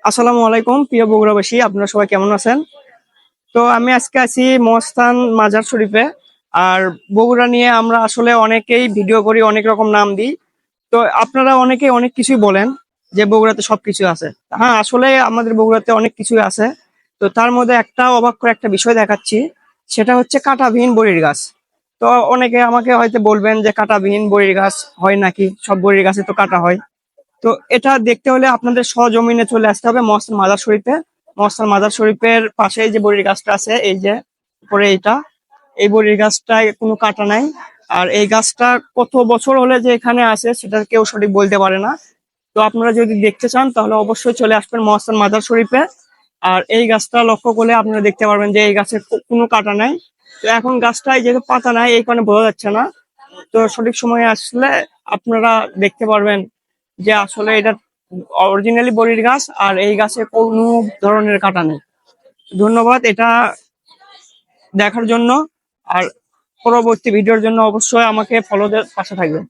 আসসালামু আলাইকুম প্রিয় বগুড়াবাসী, আপনারা সবাই কেমন আছেন? তো আমি আজকে আছি মহাস্থান মাজার শরীফে। আর বগুড়া নিয়ে আমরা আসলে অনেকেই ভিডিও করি, অনেক রকম নাম দিই। তো আপনারা অনেকেই অনেক কিছুই বলেন যে বগুড়াতে সবকিছু আছে। হ্যাঁ, আসলে আমাদের বগুড়াতে অনেক কিছুই আছে। তো তার মধ্যে একটা অবাক করে একটা বিষয় দেখাচ্ছি, সেটা হচ্ছে কাঁটাবিহীন বড়ির গাছ। তো অনেকে আমাকে হয়তো বলবেন যে কাঁটাবিহীন বড়ির গাছ হয় নাকি, সব বড়ির গাছে তো কাঁটা হয়। তো এটা দেখতে হলে আপনাদের সজমিনে চলে আসতে হবে মহস্থান মাজার শরীফে। মহস্থান মাজার শরীফের পাশেই যে বড়ির গাছটা আছে, এই যে উপরে এইটা, এই বড়ির গাছটায় কোনো কাটা নাই। আর এই গাছটা কত বছর হলে যে এখানে আছে সেটা কেউ সঠিক বলতে পারে না। তো আপনারা যদি দেখতে চান তাহলে অবশ্যই চলে আসবেন মহস্থান মাজার শরীফে। আর এই গাছটা লক্ষ্য করলে আপনারা দেখতে পারবেন যে এই গাছে কোনো কাটা নাই। তো এখন গাছটায় যেহেতু পাতা নাই, এই কারণে বোঝা যাচ্ছে না। তো সঠিক সময়ে আসলে আপনারা দেখতে পারবেন যে আসলে এটা অরিজিনালি বড়ির গাছ, আর এই গাছে কোনো ধরনের কাটা নেই। ধন্যবাদ এটা দেখার জন্য। আর পরবর্তী ভিডিওর জন্য অবশ্যই আমাকে ফলো পাশে থাকবেন।